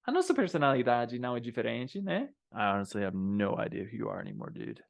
A nossa personalidade não é diferente, né? I honestly have no idea who you are anymore, dude.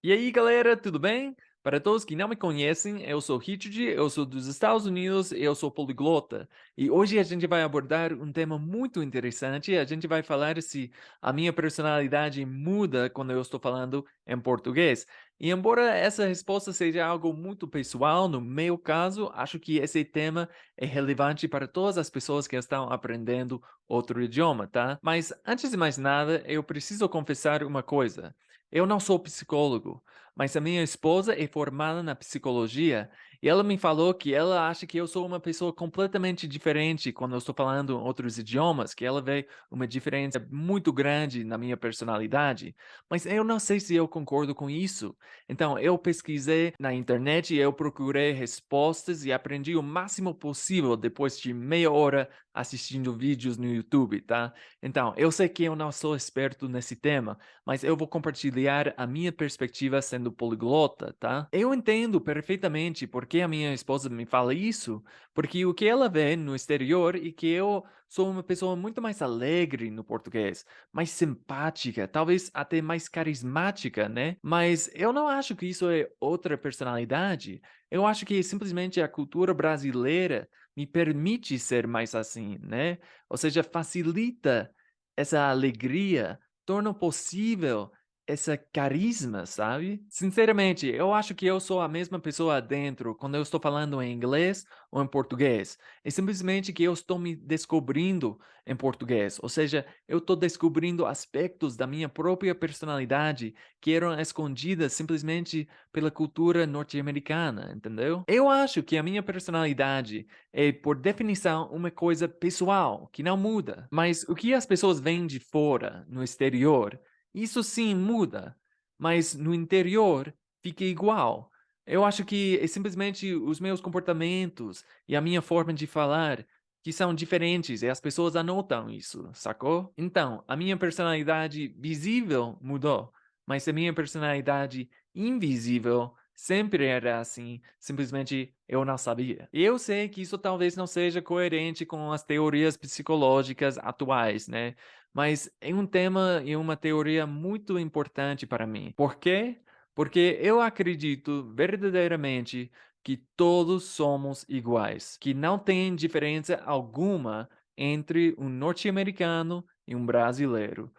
E aí, galera, tudo bem? Para todos que não me conhecem, eu sou Richard, eu sou dos Estados Unidos e eu sou poliglota. E hoje a gente vai abordar um tema muito interessante. A gente vai falar se a minha personalidade muda quando eu estou falando em português. E embora essa resposta seja algo muito pessoal, no meu caso, acho que esse tema é relevante para todas as pessoas que estão aprendendo outro idioma, tá? Mas antes de mais nada, eu preciso confessar uma coisa. Eu não sou psicólogo, mas a minha esposa é formada na psicologia e ela me falou que ela acha que eu sou uma pessoa completamente diferente quando eu estou falando outros idiomas, que ela vê uma diferença muito grande na minha personalidade. Mas eu não sei se eu concordo com isso. Então, eu pesquisei na internet e eu procurei respostas e aprendi o máximo possível depois de meia hora assistindo vídeos no YouTube, tá? Então, eu sei que eu não sou esperto nesse tema, mas eu vou compartilhar a minha perspectiva sendo poliglota, tá? Eu entendo perfeitamente por que a minha esposa me fala isso, porque o que ela vê no exterior é que eu sou uma pessoa muito mais alegre no português, mais simpática, talvez até mais carismática, né? Mas eu não acho que isso é outra personalidade. Eu acho que simplesmente a cultura brasileira me permite ser mais assim, né? Ou seja, facilita essa alegria, torna possível essa carisma, sabe? Sinceramente, eu acho que eu sou a mesma pessoa dentro quando eu estou falando em inglês ou em português. É simplesmente que eu estou me descobrindo em português, ou seja, eu estou descobrindo aspectos da minha própria personalidade que eram escondidas simplesmente pela cultura norte-americana, entendeu? Eu acho que a minha personalidade é, por definição, uma coisa pessoal, que não muda. Mas o que as pessoas veem de fora, no exterior, isso sim muda, mas no interior fica igual. Eu acho que é simplesmente os meus comportamentos e a minha forma de falar que são diferentes e as pessoas anotam isso, sacou? Então, a minha personalidade visível mudou, mas a minha personalidade invisível sempre era assim, simplesmente eu não sabia. E eu sei que isso talvez não seja coerente com as teorias psicológicas atuais, né? Mas é um tema e uma teoria muito importante para mim. Por quê? Porque eu acredito verdadeiramente que todos somos iguais, que não tem diferença alguma entre um norte-americano e um brasileiro.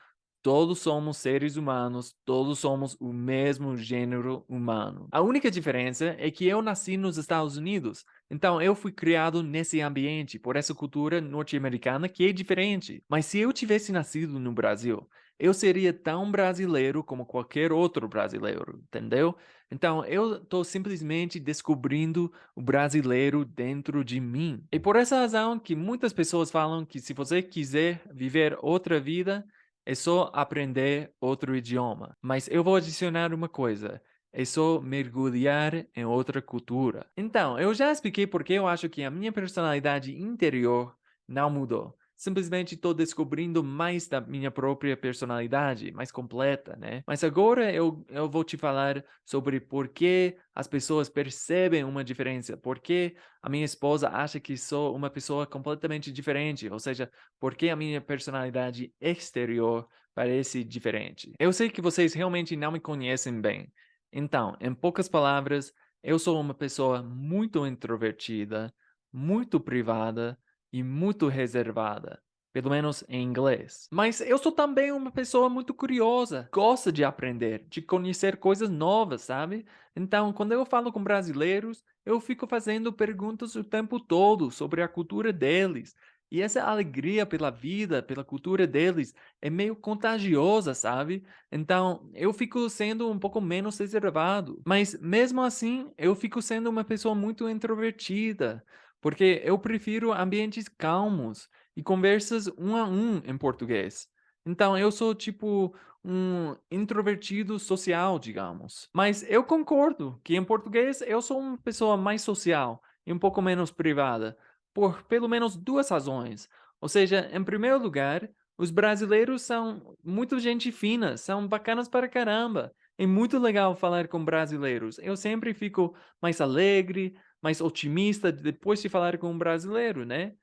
Todos somos seres humanos, todos somos o mesmo gênero humano. A única diferença é que eu nasci nos Estados Unidos, então eu fui criado nesse ambiente, por essa cultura norte-americana que é diferente. Mas se eu tivesse nascido no Brasil, eu seria tão brasileiro como qualquer outro brasileiro, entendeu? Então eu estou simplesmente descobrindo o brasileiro dentro de mim. E por essa razão que muitas pessoas falam que se você quiser viver outra vida, é só aprender outro idioma. Mas eu vou adicionar uma coisa. É só mergulhar em outra cultura. Então, eu já expliquei por que eu acho que a minha personalidade interior não mudou. Simplesmente estou descobrindo mais da minha própria personalidade, mais completa, né? Mas agora eu vou te falar sobre por que as pessoas percebem uma diferença, por que a minha esposa acha que sou uma pessoa completamente diferente, ou seja, por que a minha personalidade exterior parece diferente. Eu sei que vocês realmente não me conhecem bem. Então, em poucas palavras, eu sou uma pessoa muito introvertida, muito privada e muito reservada. Pelo menos em inglês. Mas eu sou também uma pessoa muito curiosa, gosta de aprender, de conhecer coisas novas, sabe? Então, quando eu falo com brasileiros, eu fico fazendo perguntas o tempo todo sobre a cultura deles. E essa alegria pela vida, pela cultura deles, é meio contagiosa, sabe? Então, eu fico sendo um pouco menos reservado. Mas, mesmo assim, eu fico sendo uma pessoa muito introvertida, porque eu prefiro ambientes calmos e conversas um a um em português. Então, eu sou tipo um introvertido social, digamos. Mas eu concordo que em português eu sou uma pessoa mais social e um pouco menos privada, por pelo menos duas razões. Ou seja, em primeiro lugar, os brasileiros são muito gente fina, são bacanas para caramba. É muito legal falar com brasileiros. Eu sempre fico mais alegre, mais otimista depois de falar com um brasileiro, né?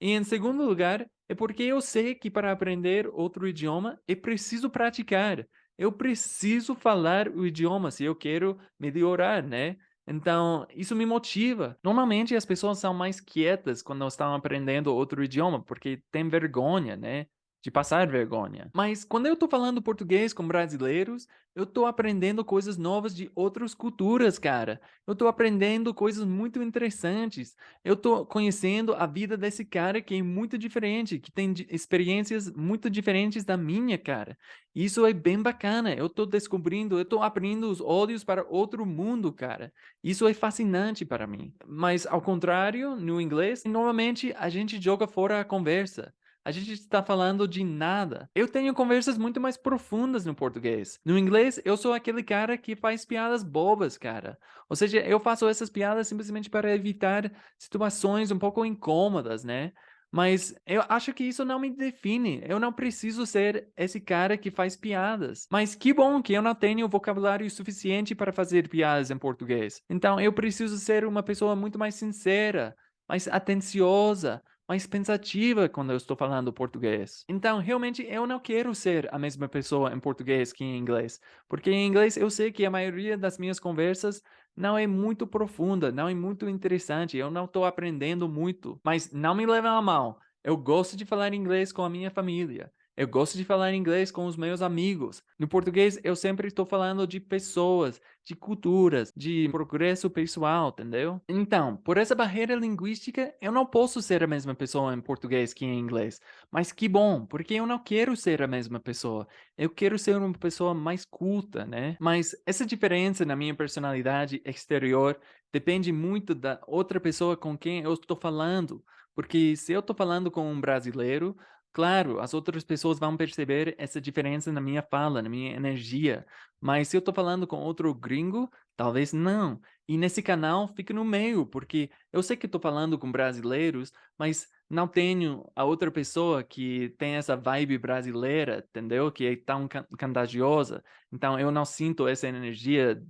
E em segundo lugar, é porque eu sei que para aprender outro idioma é preciso praticar. Eu preciso falar o idioma se eu quero melhorar, né? Então, isso me motiva. Normalmente as pessoas são mais quietas quando estão aprendendo outro idioma, porque tem vergonha, né? De passar vergonha. Mas quando eu estou falando português com brasileiros, eu estou aprendendo coisas novas de outras culturas, cara. Eu estou aprendendo coisas muito interessantes. Eu estou conhecendo a vida desse cara que é muito diferente, que tem experiências muito diferentes da minha, cara. Isso é bem bacana. Eu estou descobrindo, eu estou abrindo os olhos para outro mundo, cara. Isso é fascinante para mim. Mas ao contrário, no inglês, normalmente a gente joga fora a conversa. A gente está falando de nada. Eu tenho conversas muito mais profundas no português. No inglês, eu sou aquele cara que faz piadas bobas, cara. Ou seja, eu faço essas piadas simplesmente para evitar situações um pouco incômodas, né? Mas eu acho que isso não me define. Eu não preciso ser esse cara que faz piadas. Mas que bom que eu não tenho vocabulário suficiente para fazer piadas em português. Então eu preciso ser uma pessoa muito mais sincera, mais atenciosa, mais pensativa quando eu estou falando português. Então, realmente, eu não quero ser a mesma pessoa em português que em inglês, porque em inglês eu sei que a maioria das minhas conversas não é muito profunda, não é muito interessante, eu não estou aprendendo muito, mas não me leva a mal. Eu gosto de falar inglês com a minha família. Eu gosto de falar inglês com os meus amigos. No português, eu sempre estou falando de pessoas, de culturas, de progresso pessoal, entendeu? Então, por essa barreira linguística, eu não posso ser a mesma pessoa em português que em inglês. Mas que bom, porque eu não quero ser a mesma pessoa. Eu quero ser uma pessoa mais culta, né? Mas essa diferença na minha personalidade exterior depende muito da outra pessoa com quem eu estou falando. Porque se eu estou falando com um brasileiro, claro, as outras pessoas vão perceber essa diferença na minha fala, na minha energia. Mas se eu estou falando com outro gringo, talvez não. E nesse canal fica no meio, porque eu sei que estou falando com brasileiros, mas não tenho a outra pessoa que tem essa vibe brasileira, entendeu? Que é tão contagiosa. Então eu não sinto essa energia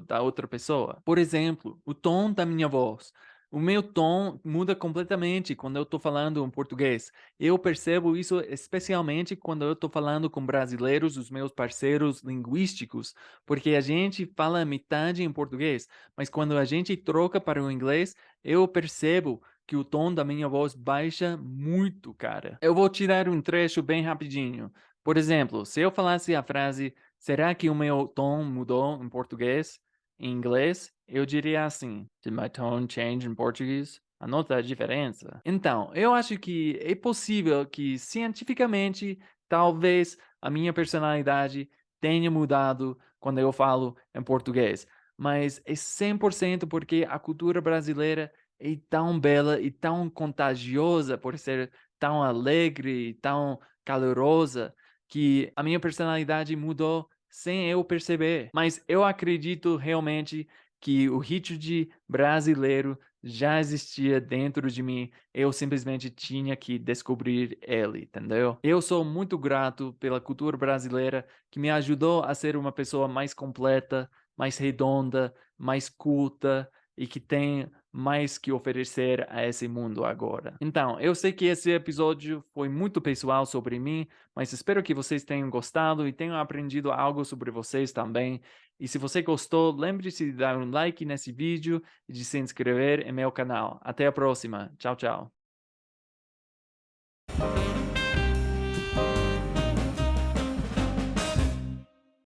da outra pessoa. Por exemplo, o tom da minha voz. O meu tom muda completamente quando eu estou falando em português. Eu percebo isso especialmente quando eu estou falando com brasileiros, os meus parceiros linguísticos, porque a gente fala metade em português, mas quando a gente troca para o inglês, eu percebo que o tom da minha voz baixa muito, cara. Eu vou tirar um trecho bem rapidinho. Por exemplo, se eu falasse a frase, será que o meu tom mudou em português? Em inglês, eu diria assim: Did my tone change in Portuguese? Anota a diferença. Então, eu acho que é possível que, cientificamente, talvez a minha personalidade tenha mudado quando eu falo em português. Mas é 100% porque a cultura brasileira é tão bela e tão contagiosa por ser tão alegre e tão calorosa que a minha personalidade mudou sem eu perceber. Mas eu acredito realmente que o Richard brasileiro já existia dentro de mim, eu simplesmente tinha que descobrir ele, entendeu? Eu sou muito grato pela cultura brasileira que me ajudou a ser uma pessoa mais completa, mais redonda, mais culta e que tem mais que oferecer a esse mundo agora. Então, eu sei que esse episódio foi muito pessoal sobre mim, mas espero que vocês tenham gostado e tenham aprendido algo sobre vocês também. E se você gostou, lembre-se de dar um like nesse vídeo e de se inscrever em meu canal. Até a próxima. Tchau, tchau.